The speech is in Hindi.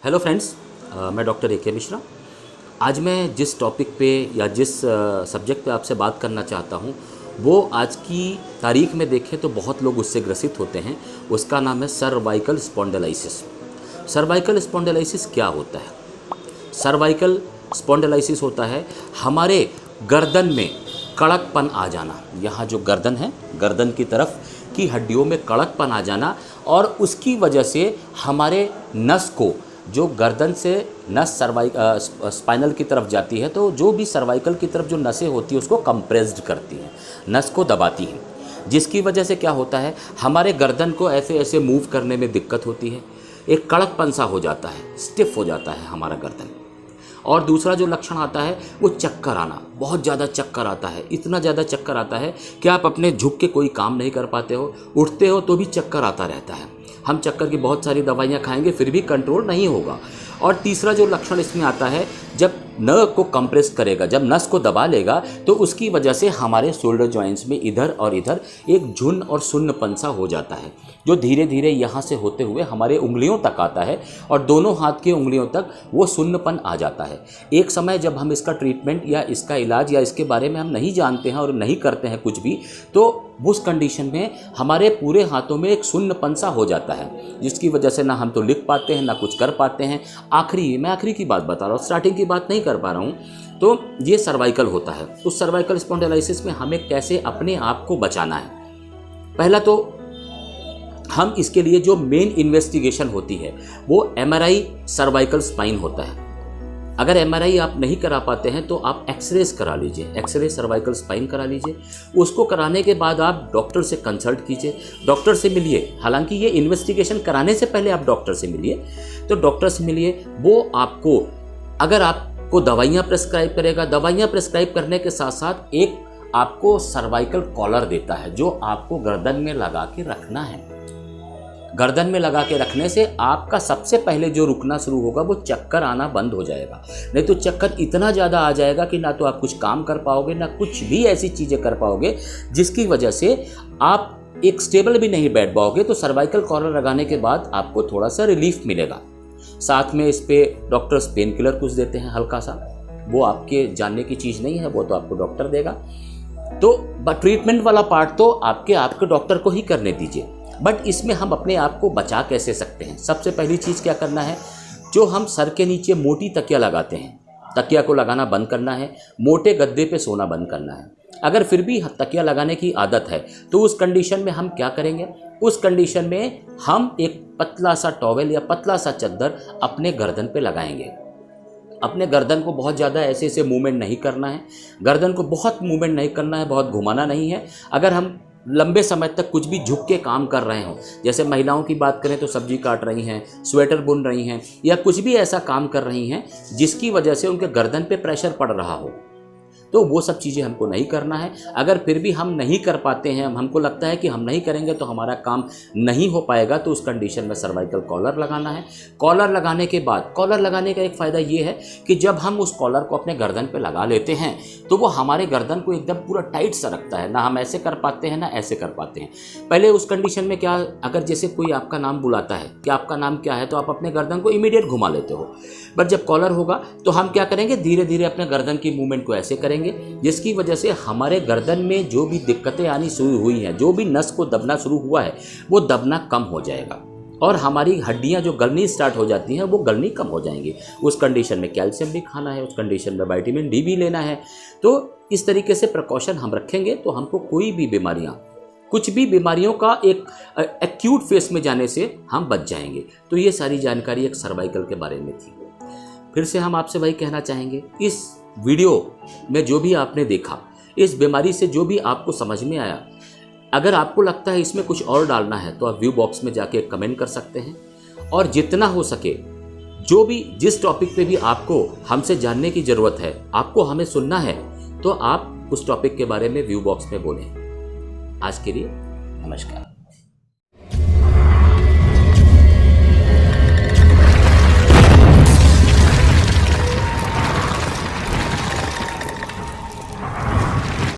हेलो फ्रेंड्स, मैं डॉक्टर ए.के. मिश्रा। आज मैं जिस टॉपिक पे या जिस सब्जेक्ट पे आपसे बात करना चाहता हूँ वो आज की तारीख में देखें तो बहुत लोग उससे ग्रसित होते हैं। उसका नाम है सर्वाइकल स्पॉन्डिलाइसिस। सर्वाइकल स्पॉन्डिलाइसिस क्या होता है? सर्वाइकल स्पॉन्डिलाइसिस होता है हमारे गर्दन में कड़कपन आ जाना। यहाँ जो गर्दन है, गर्दन की तरफ की हड्डियों में कड़कपन आ जाना, और उसकी वजह से हमारे नस को, जो गर्दन से नस स्पाइनल की तरफ जाती है, तो जो भी सर्वाइकल की तरफ जो नसें होती हैं उसको कंप्रेस्ड करती हैं, नस को दबाती हैं, जिसकी वजह से क्या होता है, हमारे गर्दन को ऐसे ऐसे मूव करने में दिक्कत होती है। एक कड़कपन सा हो जाता है, स्टिफ हो जाता है हमारा गर्दन। और दूसरा जो लक्षण आता है वो चक्कर आना, बहुत ज़्यादा चक्कर आता है। इतना ज़्यादा चक्कर आता है कि आप अपने झुक के कोई काम नहीं कर पाते हो, उठते हो तो भी चक्कर आता रहता है। हम चक्कर की बहुत सारी दवाइयाँ खाएंगे फिर भी कंट्रोल नहीं होगा। और तीसरा जो लक्षण इसमें आता है, जब नर्व को कंप्रेस करेगा, जब नस को दबा लेगा, तो उसकी वजह से हमारे शोल्डर जॉइंट्स में इधर और इधर एक झुन और सुन्नपन सा हो जाता है, जो धीरे धीरे यहाँ से होते हुए हमारे उंगलियों तक आता है, और दोनों हाथ की उंगलियों तक वो सुन्नपन आ जाता है। एक समय जब हम इसका ट्रीटमेंट या इसका इलाज या इसके बारे में हम नहीं जानते हैं और नहीं करते हैं कुछ भी, तो उस कंडीशन में हमारे पूरे हाथों में एक सुन्नपन सा हो जाता है, जिसकी वजह से ना हम तो लिख पाते हैं ना कुछ कर पाते हैं। मैं आखिरी की बात बता रहा हूँ, स्टार्टिंग की बात नहीं कर पा रहा हूँ। तो ये सर्वाइकल होता है। उस सर्वाइकल स्पॉन्डिलाइसिस में हमें कैसे अपने आप को बचाना है? पहला तो हम इसके लिए जो मेन इन्वेस्टिगेशन होती है वो एमआरआई सर्वाइकल स्पाइन होता है। अगर एमआरआई आप नहीं करा पाते हैं तो आप एक्सरेज करा लीजिए, एक्सरे सर्वाइकल स्पाइन करा लीजिए। उसको कराने के बाद आप डॉक्टर से कंसल्ट कीजिए, डॉक्टर से मिलिए। हालांकि ये इन्वेस्टिगेशन कराने से पहले आप डॉक्टर से मिलिए, तो डॉक्टर से मिलिए। वो आपको, अगर आपको दवाइयाँ प्रेस्क्राइब करेगा, दवाइयाँ प्रेस्क्राइब करने के साथ साथ एक आपको सर्वाइकल कॉलर देता है जो आपको गर्दन में लगा के रखना है। गर्दन में लगा के रखने से आपका सबसे पहले जो रुकना शुरू होगा वो चक्कर आना बंद हो जाएगा। नहीं तो चक्कर इतना ज़्यादा आ जाएगा कि ना तो आप कुछ काम कर पाओगे, ना कुछ भी ऐसी चीज़ें कर पाओगे जिसकी वजह से आप एक स्टेबल भी नहीं बैठ पाओगे। तो सर्वाइकल कॉलर लगाने के बाद आपको थोड़ा सा रिलीफ मिलेगा। साथ में इस पर डॉक्टर्स पेन किलर कुछ देते हैं हल्का सा, वो आपके जानने की चीज़ नहीं है, वो तो आपको डॉक्टर देगा। तो ट्रीटमेंट वाला पार्ट तो आपके डॉक्टर को ही करने दीजिए। बट इसमें हम अपने आप को बचा कैसे सकते हैं? सबसे पहली चीज़ क्या करना है, जो हम सर के नीचे मोटी तकिया लगाते हैं, तकिया को लगाना बंद करना है। मोटे गद्दे पे सोना बंद करना है। अगर फिर भी तकिया लगाने की आदत है तो उस कंडीशन में हम क्या करेंगे? उस कंडीशन में हम एक पतला सा टॉवेल या पतला सा चद्दर अपने गर्दन पे लगाएंगे। अपने गर्दन को बहुत ज़्यादा ऐसे ऐसे मूवमेंट नहीं करना है, गर्दन को बहुत मूवमेंट नहीं करना है, बहुत घुमाना नहीं है। अगर हम लंबे समय तक कुछ भी झुक के काम कर रहे हों, जैसे महिलाओं की बात करें तो सब्जी काट रही हैं, स्वेटर बुन रही हैं, या कुछ भी ऐसा काम कर रही हैं जिसकी वजह से उनके गर्दन पे प्रेशर पड़ रहा हो, तो वो सब चीज़ें हमको नहीं करना है। अगर फिर भी हम नहीं कर पाते हैं, हमको लगता है कि हम नहीं करेंगे तो हमारा काम नहीं हो पाएगा, तो उस कंडीशन में सर्वाइकल कॉलर लगाना है। कॉलर लगाने के बाद, कॉलर लगाने का एक फ़ायदा ये है कि जब हम उस कॉलर को अपने गर्दन पे लगा लेते हैं तो वो हमारे गर्दन को एकदम पूरा टाइट सा रखता है। ना हम ऐसे कर पाते हैं ना ऐसे कर पाते हैं। पहले उस कंडीशन में क्या, अगर जैसे कोई आपका नाम बुलाता है कि आपका नाम क्या है, तो आप अपने गर्दन को इमीडिएट घुमा लेते हो। बट जब कॉलर होगा तो हम क्या करेंगे, धीरे धीरे अपने गर्दन की मूवमेंट को ऐसे करेंगे, जिसकी वजह से हमारे गर्दन में जो भी दिक्कतें आनी शुरू हुई हैं, जो भी नस को दबना शुरू हुआ है, वो दबना कम हो जाएगा, और हमारी हड्डियां जो गलनी स्टार्ट हो जाती हैं वो गलनी कम हो जाएंगी। उस कंडीशन में कैल्शियम भी खाना है, उस कंडीशन में विटामिन डी भी लेना है। तो इस तरीके से प्रिकॉशन हम रखेंगे तो हमको कोई भी बीमारियां, कुछ भी बीमारियों का एक एक्यूट फेस में जाने से हम बच जाएंगे। तो ये सारी जानकारी एक सर्वाइकल के बारे में थी। फिर से हम आपसे वही कहना चाहेंगे, इस वीडियो में जो भी आपने देखा, इस बीमारी से जो भी आपको समझ में आया, अगर आपको लगता है इसमें कुछ और डालना है तो आप व्यू बॉक्स में जाके कमेंट कर सकते हैं। और जितना हो सके, जो भी जिस टॉपिक पे भी आपको हमसे जानने की ज़रूरत है, आपको हमें सुनना है, तो आप उस टॉपिक के बारे में व्यू बॉक्स में बोलें। आज के लिए नमस्कार।